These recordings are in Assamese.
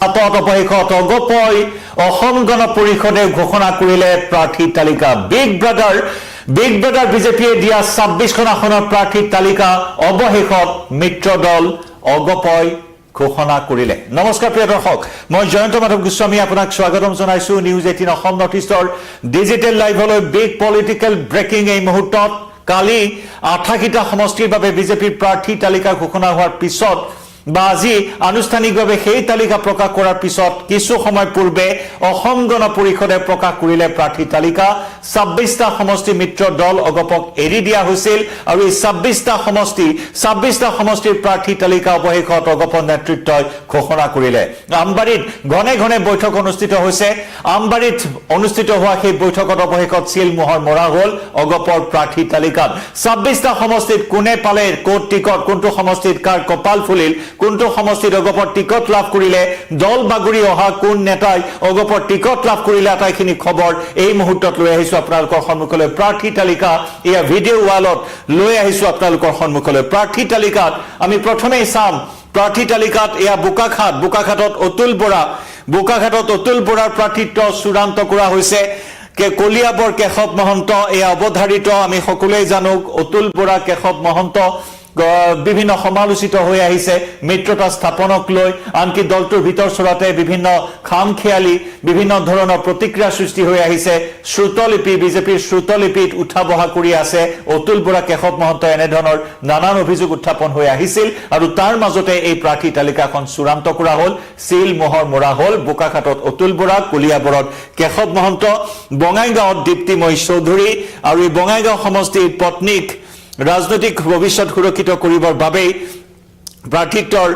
অৱশেষত অগপই অসম গণ পৰিষদে ঘোষণা কৰিলে প্ৰাৰ্থী তালিকা বিগ ব্ৰাদাৰ বিজেপিয়ে দিয়া 26খন আসনৰ প্ৰাৰ্থী তালিকা অৱশেষত মিত্ৰ দল অগপই ঘোষণা কৰিলে। নমস্কাৰ প্ৰিয় দৰ্শক, মই জয়ন্ত মাধৱ গোস্বামী আপোনাক স্বাগতম জনাইছো নিউজ 18 অসম নৰ্থ ইষ্টৰ ডিজিটেল লাইভলৈ। বিগ পলিটিকেল ব্ৰেকিং এই মুহূৰ্তত। কালি 88টা সমষ্টিৰ বাবে বিজেপিৰ প্ৰাৰ্থী তালিকা ঘোষণা হোৱাৰ পিছত বা আজি আনুষ্ঠানিকভাৱে সেই তালিকা প্ৰকাশ কৰাৰ পিছত কিছু সময় পূৰ্বে অসম গণ পৰিষদে প্ৰকাশ কৰিলে প্ৰাৰ্থী তালিকা। 26টা সমষ্টি মিত্ৰ দল অগপক এৰি দিয়া হৈছিল আৰু এই 26টা সমষ্টিৰ প্ৰাৰ্থী তালিকা অৱশেষত অগপৰ নেতৃত্বই ঘোষণা কৰিলে। আমবাৰীত ঘনে ঘনে বৈঠক অনুষ্ঠিত হৈছে। আমবাৰীত অনুষ্ঠিত হোৱা সেই বৈঠকত অৱশেষত চিল মোহৰ মৰা হ'ল অগপৰ প্ৰাৰ্থী তালিকাত। 26টা সমষ্টিত কোনে পালে ক'ত টিকট, কোনটো সমষ্টিত কাৰ কপাল ফুলিল, কোনটো সমষ্টিত অগপৰ টিকট লাভ কৰিলে, দল বাগৰি অহা কোন নেতাই অগপৰ টিকট লাভ কৰিলে, আটাইখিনি খবৰ এই মুহূৰ্তত লৈ আহিছো আপোনালোকৰ সন্মুখলৈ। প্ৰাৰ্থী তালিকা এয়া ভিডিঅ' ৱালত লৈ আহিছো আপোনালোকৰ সন্মুখলৈ। প্ৰাৰ্থী তালিকাত আমি প্ৰথমেই চাম। প্ৰাৰ্থী তালিকাত এয়া বোকাখাটত অতুল বৰাৰ প্ৰাৰ্থিত্ব চূড়ান্ত কৰা হৈছে। কলিয়াবৰ কেশৱ মহন্ত এয়া অৱধাৰিত, আমি সকলোৱে জানো অতুল বৰা কেশৱ মহন্ত বিভিন্ন সমালোচিত হৈ আহিছে মিত্ৰতা স্থাপনক লৈ। আনকি দলটোৰ ভিতৰ চৰতে বিভিন্ন খামখেয়ালি বিভিন্ন ধৰণৰ প্ৰতিক্ৰিয়া সৃষ্টি হৈ আহিছে। বিজেপিৰ শ্ৰুতলিপিত উঠা বহা কৰি আছে অতুল বৰা কেশৱ মহন্ত। এনেধৰণৰ নানান অভিযোগ উত্থাপন হৈ আহিছিল আৰু তাৰ মাজতে এই প্ৰাৰ্থী তালিকাখন চূড়ান্ত কৰা হ'ল, চিল মোহৰ মৰা হ'ল। বোকাখাটত অতুল বৰা, কলিয়াবৰত কেশৱ মহন্ত, বঙাইগাঁৱত দীপ্তিময়ী চৌধুৰী আৰু এই বঙাইগাঁও সমষ্টিৰ পত্নীক ৰাজনৈতিক ভৱিষ্যত সুৰক্ষিত কৰিবৰ বাবে প্ৰাৰ্থিত্বৰ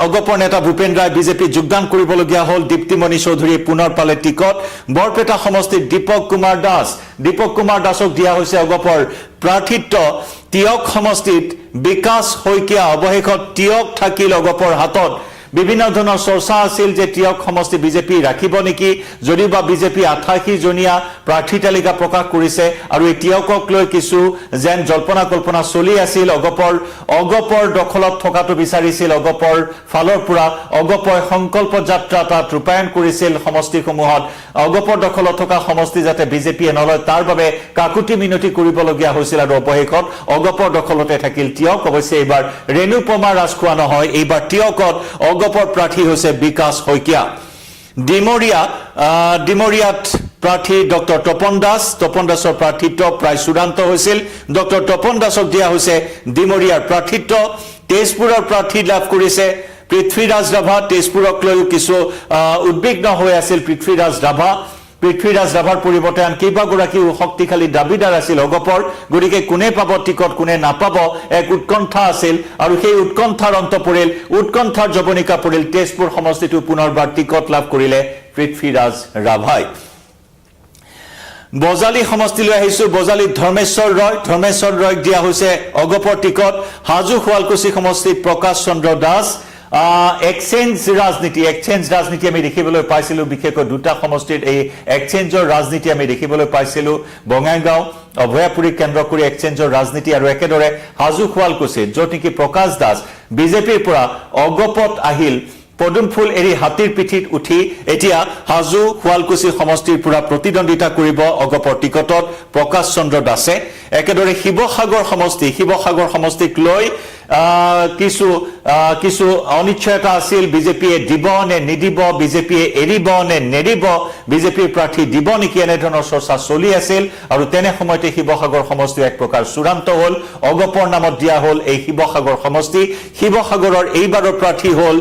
অগপৰ নেতা ভূপেন ৰায় বিজেপিত যোগদান কৰিবলগীয়া হ'ল। দীপ্তিমণি চৌধুৰীয়ে পুনৰ পালে টিকট। বৰপেটা সমষ্টিত দীপক কুমাৰ দাসক দিয়া হৈছে অগপৰ প্ৰাৰ্থিত্ব। টিয়ক সমষ্টিত বিকাশ শইকীয়া, অৱশেষত টিয়ক থাকিল অগপৰ হাতত। বিভিন্ন ধৰণৰ চৰ্চা আছিল যে টিয়ক সমষ্টি বিজেপি ৰাখিব নেকি, যদিও বা বিজেপি 88জনীয়া প্ৰাৰ্থী তালিকা প্ৰকাশ কৰিছে আৰু এই টিয়কক লৈ কিছু যেন জল্পনা কল্পনা চলি আছিল। অগপৰ দখলত থকাটো বিচাৰিছিল অগপৰ ফালৰ পৰা। অগপই সংকল্প যাত্ৰা তাত ৰূপায়ণ কৰিছিল সমষ্টিসমূহত। অগপৰ দখলত থকা সমষ্টি যাতে বিজেপিয়ে নলয় তাৰ বাবে কাকুতি মিনতি কৰিবলগীয়া হৈছিল আৰু অৱশেষত অগপৰ দখলতে থাকিল টিয়ক। অৱশ্যে এইবাৰ ৰেণুপমা ৰাজখোৱা নহয়, এইবাৰ টিয়কত অগপৰ প্ৰাৰ্থী হৈছে বিকাশ শইকীয়া। ডিমৰিয়াত প্ৰাৰ্থী ডক্টৰ তপন দাসৰ প্ৰাৰ্থিত্ব প্ৰায় চূড়ান্ত হৈছিল। ডক্টৰ তপন দাসক দিয়া হৈছে ডিমৰিয়াৰ প্ৰাৰ্থিত্ব। তেজপুৰৰ প্ৰাৰ্থী লাভ কৰিছে পৃথ্বীৰাজ ৰাভা। তেজপুৰক লৈও কিছু উদ্বিগ্ন হৈ আছিল পৃথ্বীৰাজ ৰাভাৰ পৰিৱৰ্তে আন কেইবাগৰাকীও শক্তিশালী দাবীদাৰ আছিল অগপৰ। গতিকে কোনে পাব টিকট, কোনে নাপাব এক উৎকণ্ঠা আছিল আৰু সেই উৎকণ্ঠাৰ অন্ত পৰিল, উৎকণ্ঠাৰ জবনিকা পৰিল। তেজপুৰ সমষ্টিটো পুনৰবাৰ টিকট লাভ কৰিলে পৃথ্বীৰাজ ৰাভাই। বজালী সমষ্টিলৈ আহিছো। বজালীত ধৰ্মেশ্বৰ ৰয়ক দিয়া হৈছে অগপৰ টিকট। হাজো শুৱালকুছি সমষ্টিত প্ৰকাশ চন্দ্ৰ দাস। এক্সচেঞ্জ ৰাজনীতি আমি দেখিবলৈ পাইছিলো, বিশেষকৈ দুটা সমষ্টিত এই এক্সচেঞ্জৰ ৰাজনীতি আমি দেখিবলৈ পাইছিলো। বঙাইগাঁও অভয়াপুৰীক কেন্দ্ৰ কৰি এক্সচেঞ্জৰ ৰাজনীতি আৰু একেদৰে হাজো শুৱালকুছিত য'ত নেকি প্ৰকাশ দাস বিজেপিৰ পৰা অগপত আহিল। পদুম ফুল এৰি হাতীৰ পিঠিত উঠি এতিয়া হাজো শুৱালকুছি সমষ্টিৰ পৰা প্ৰতিদ্বন্দ্বিতা কৰিব অগপৰ টিকটত প্ৰকাশ চন্দ্ৰ দাসে। একেদৰে শিৱসাগৰ সমষ্টিক লৈ কিছু অনিশ্চয়তা আছিল। বিজেপিয়ে দিব নে নিদিব, বিজেপিয়ে এৰিব নে নেৰিব, বিজেপিৰ প্ৰাৰ্থী দিব নেকি, এনেধৰণৰ চৰ্চা চলি আছিল আৰু তেনে সময়তে শিৱসাগৰ সমষ্টি এক প্ৰকাৰ চূড়ান্ত হ'ল। অগপৰ নামত দিয়া হ'ল এই শিৱসাগৰ সমষ্টি। শিৱসাগৰৰ এইবাৰৰ প্ৰাৰ্থী হ'ল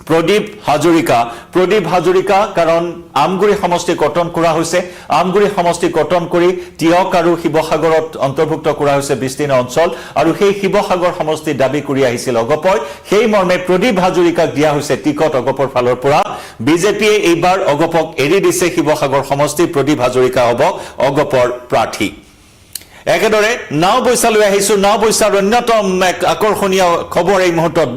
প্ৰদীপ হাজৰিকা। কাৰণ আমগুৰি সমষ্টি কটন কৰা হৈছে। আমগুৰি সমষ্টি কটন কৰি টিয়ক আৰু শিৱসাগৰত অন্তৰ্ভুক্ত কৰা হৈছে বিস্তীৰ্ণ অঞ্চল আৰু সেই শিৱসাগৰ সমষ্টি দাবী কৰি আহিছিল অগপই। সেই মৰ্মে প্ৰদীপ হাজৰিকাক দিয়া হৈছে টিকট অগপৰ ফালৰ পৰা। বিজেপিয়ে এইবাৰ অগপক এৰি দিছে শিৱসাগৰ সমষ্টি। প্ৰদীপ হাজৰিকা হ'ব অগপৰ প্ৰাৰ্থী। একেদৰে নাওবৈচালৈ আহিছো। নাওবৈচাৰ অন্যতম এক আকৰ্ষণীয় খবৰ এই মুহূৰ্তত।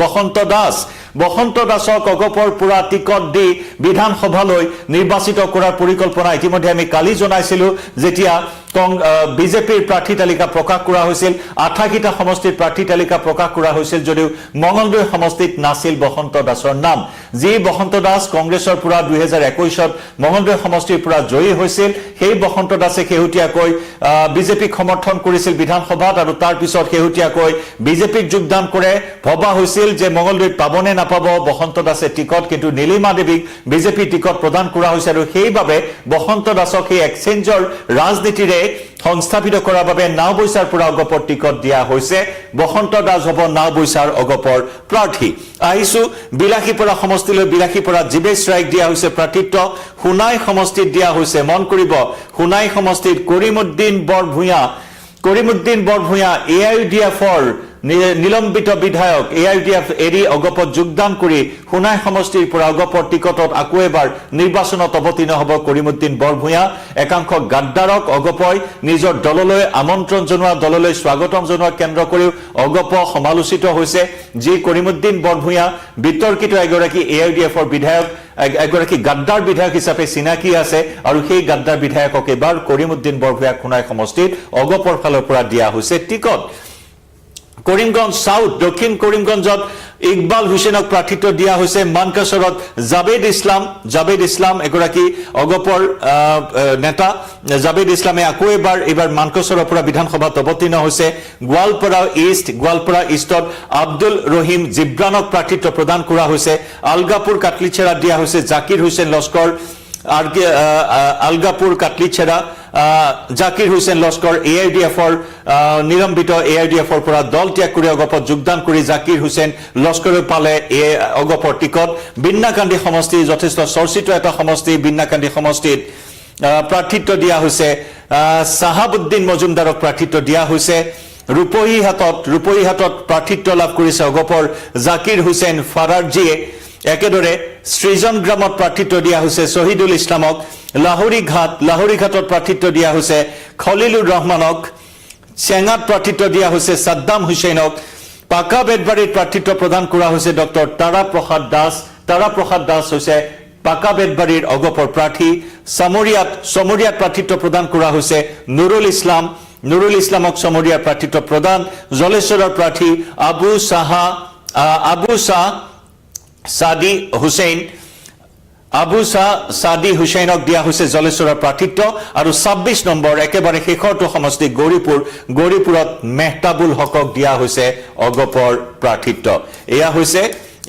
বসন্ত দাসক অগপৰ পৰা টিকট দি বিধানসভালৈ নিৰ্বাচিত কৰাৰ পৰিকল্পনা ইতিমধ্যে আমি কালি জনাইছিলো, যেতিয়া বিজেপিৰ প্ৰাৰ্থী তালিকা প্ৰকাশ কৰা হৈছিল 28টা সমষ্টিৰ প্ৰাৰ্থী তালিকা প্ৰকাশ কৰা হৈছিল যদিও মঙলদৈ সমষ্টিত নাছিল বসন্ত দাসৰ নাম যি বসন্ত দাস কংগ্ৰেছৰ পৰা 2021ত মঙলদৈ সমষ্টিৰ পৰা জয়ী হৈছিল সেই বসন্ত দাসে শেহতীয়াকৈ বিজেপিক সমৰ্থন কৰিছিল বিধানসভাত আৰু তাৰ পিছত শেহতীয়াকৈ বিজেপিক যোগদান কৰে ভবা হৈছিল যে মঙলদৈত পাবনে নাপাব বসন্ত দাসে টিকট কিন্তু নীলিমা দেৱীক বিজেপি টিকট প্ৰদান কৰা হৈছে আৰু সেইবাবে বসন্ত দাসক এই এক্সচেঞ্জৰ ৰাজনীতিৰে সংস্থাপিত কৰাৰ বাবে নাওবৈচাৰ পৰা অগপৰ টিকট দিয়া হৈছে বসন্ত দাস হ'ব নাওবৈচাৰ অগপৰ প্ৰাৰ্থী আহিছো বিলাসীপৰা সমষ্টিলৈ বিলাসীপৰা জীৱেশ ৰায়ক দিয়া হৈছে প্ৰাৰ্থিত্ব হুনাই সমষ্টিত দিয়া হৈছে মন কৰিব হুনাই সমষ্টিত কৰিমউদ্দিন বৰভূঞা এআইইউডিএফৰ নিলম্বিত বিধায়ক এআইইউডিএফ এৰি অগপত যোগদান কৰি হুনাই সমষ্টিৰ পৰা অগপৰ টিকটত আকৌ এবাৰ নিৰ্বাচনত অৱতীৰ্ণ হ'ব কৰিমউদ্দিন বৰভূঞা একাংশ গাদ্দাৰক অগপই নিজৰ দললৈ আমন্ত্ৰণ জনোৱা দললৈ স্বাগতম জনোৱা কেন্দ্ৰ কৰিও অগপ সমালোচিত হৈছে যি কৰিমউদ্দিন বৰভূঞা বিতৰ্কিত এগৰাকী এআইইউডিএফৰ বিধায়ক এগৰাকী গাদ্দাৰ বিধায়ক হিচাপে চিনাকি আছে আৰু সেই গাদ্দাৰ বিধায়কক এবাৰ কৰিমউদ্দিন বৰভূঞাক হুনাই সমষ্টিত অগপৰ ফালৰ পৰা দিয়া হৈছে টিকট কৰিমগঞ্জ সাউথ দক্ষিণ কৰিমগঞ্জত ইকবাল হুছেইনক প্ৰাৰ্থিত্ব দিয়া হৈছে মানকাছৰত জাবেদ ইছলাম এগৰাকী অগপৰ নেতা জাবেদ ইছলামে আকৌ এবাৰ মানকাছৰৰ পৰা বিধানসভাত অৱতীৰ্ণ হৈছে গোৱালপাৰা ইষ্টত আব্দুল ৰহিম জিব্ৰানক প্ৰাৰ্থিত্ব প্ৰদান কৰা হৈছে আলগাপুৰ কাটলিচেৰা দিয়া হৈছে জাকিৰ হুছেইন লস্কৰ আলগাপুৰ কাটলিচেৰা জাকিৰ হুছেইন লস্কৰ এআইইউডিএফৰ নিলম্বিত এআইইউডিএফৰ পৰা দল ত্যাগ কৰি অগপত যোগদান কৰি জাকিৰ হুছেইন লস্কৰে পালে অগপৰ টিকট বিন্নাকান্দি সমষ্টি যথেষ্ট চৰ্চিত এটা সমষ্টি বিন্নাকান্দি সমষ্টিত প্ৰাৰ্থিত্ব দিয়া হৈছে সাহাবউদ্দিন মজুমদাৰক প্ৰাৰ্থিত্ব দিয়া হৈছে ৰূপহীহাটত প্ৰাৰ্থিত্ব লাভ কৰিছে অগপৰ জাকিৰ হুছেইন ফাৰাৰজীয়ে একেদৰে সৃজন গ্ৰামত প্ৰাৰ্থিত্ব দিয়া হৈছে শহীদুল ইছলামক লাহৰীঘাটত প্ৰাৰ্থিত্ব দিয়া হৈছে খলিলুৰ ৰহমানক চেঙাত প্ৰাৰ্থিত্ব দিয়া হৈছে সাদ্দাম হুছেইনক পাকা বেদবাৰীত প্ৰাৰ্থিত্ব প্ৰদান কৰা হৈছে ডক্টৰ তাৰাপ্ৰসাদ দাস হৈছে পাকা বেদবাৰীৰ অগপৰ প্ৰাৰ্থী সমৰিয়াত প্ৰাৰ্থিত্ব প্ৰদান কৰা হৈছে নুৰুল ইছলামক সমৰিয়াৰ প্ৰাৰ্থিত্ব প্ৰদান জলেশ্বৰৰ প্ৰাৰ্থী আবু শাহ সাদি হুছেইনক দিয়া হৈছে জলেশ্বৰৰ প্ৰাৰ্থিত্ব আৰু 26 নম্বৰ একেবাৰে শেষৰটো সমষ্টি গৌৰীপুৰত মেহতাবুল হকক দিয়া হৈছে অগপৰ প্ৰাৰ্থিত্ব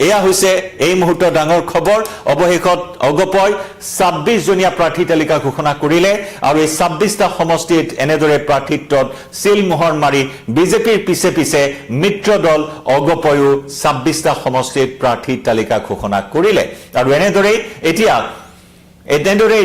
এয়া হৈছে এই মুহূৰ্তৰ ডাঙৰ খবৰ অৱশেষত অগপই 26 জনীয়া প্ৰাৰ্থী তালিকা ঘোষণা কৰিলে আৰু এই 26টা সমষ্টিত এনেদৰে প্ৰাৰ্থিত্বত সিলমোহৰ মাৰি বিজেপিৰ পিছে মিত্ৰ দল অগপয়ো 26টা সমষ্টিত প্ৰাৰ্থী তালিকা ঘোষণা কৰিলে আৰু এনেদৰে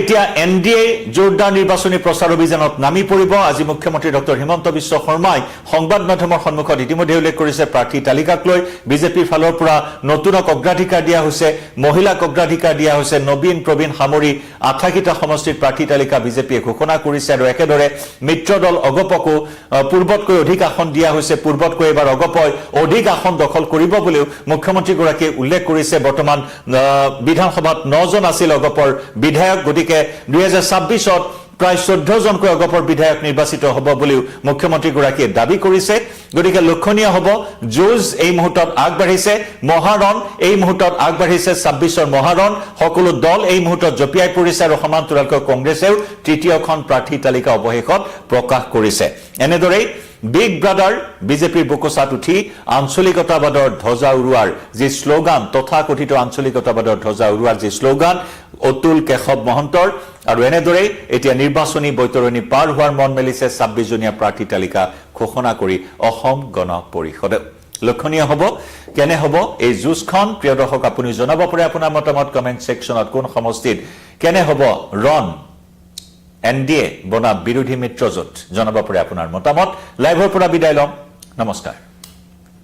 এতিয়া এনডিএ জোৰদাৰ নিৰ্বাচনী প্ৰচাৰ অভিযানত নামি পৰিব আজি মুখ্যমন্ত্ৰী ডক্টৰ হিমন্ত বিশ্ব শৰ্মাই সংবাদ মাধ্যমৰ সন্মুখত ইতিমধ্যে উল্লেখ কৰিছে প্ৰাৰ্থী তালিকাক লৈ বিজেপিৰ ফালৰ পৰা নতুনক অগ্ৰাধিকাৰ দিয়া হৈছে মহিলাক অগ্ৰাধিকাৰ দিয়া হৈছে নবীন প্ৰবীণ সামৰি 28টা সমষ্টিৰ প্ৰাৰ্থী তালিকা বিজেপিয়ে ঘোষণা কৰিছে আৰু একেদৰে মিত্ৰ দল অগপকো পূৰ্বতকৈ অধিক আসন দিয়া হৈছে পূৰ্বতকৈ এবাৰ অগপই অধিক আসন দখল কৰিব বুলিও মুখ্যমন্ত্ৰীগৰাকীয়ে উল্লেখ কৰিছে বৰ্তমান বিধানসভাত 9 জন আছিল অগপৰ বিধায়ক গতিকে 2026ত প্ৰায় 14 জনকৈ অগপৰ বিধায়ক নিৰ্বাচিত হ'ব বুলিও মুখ্যমন্ত্ৰীগৰাকীয়ে দাবী কৰিছে গতিকে লক্ষণীয় হ'ব যুঁজ এই মুহূৰ্তত আগবাঢ়িছে মহাৰণ এই মুহূৰ্তত আগবাঢ়িছে 26ৰ মহাৰণ সকলো দল এই মুহূৰ্তত জপিয়াই পৰিছে আৰু সমান্তৰালকৈ কংগ্ৰেছেও তৃতীয়খন প্ৰাৰ্থী তালিকা অৱশেষত প্ৰকাশ কৰিছে এনেদৰে বিগ ব্ৰাদাৰ বিজেপিৰ বুকুচাত উঠি আঞ্চলিকতাবাদৰ ধ্বজা উৰুৱাৰ যি শ্লোগান তথাকথিত আঞ্চলিকতাবাদৰ ধ্বজা উৰুৱাৰ যি শ্লোগান অতুল কেশৱ মহন্তৰ আৰু এনেদৰে এতিয়া নিৰ্বাচনী বৈতৰণি পাৰ হোৱাৰ মন মেলিছে 26 জনীয়া প্ৰাৰ্থী তালিকা ঘোষণা কৰি অসম গণ পৰিষদে লক্ষণীয় হ'ব কেনে হ'ব এই যুঁজখন প্ৰিয় দৰ্শক আপুনি জনাব পাৰে আপোনাৰ মতামত কমেন্ট সেকশনত কোন সমষ্টিত কেনে হ'ব ৰণ এনডিএ বনাম বিৰোধী মিত্ৰজোঁট জনাব পাৰে আপোনাৰ মতামত লাইভৰ পৰা বিদায় লম নমস্কাৰ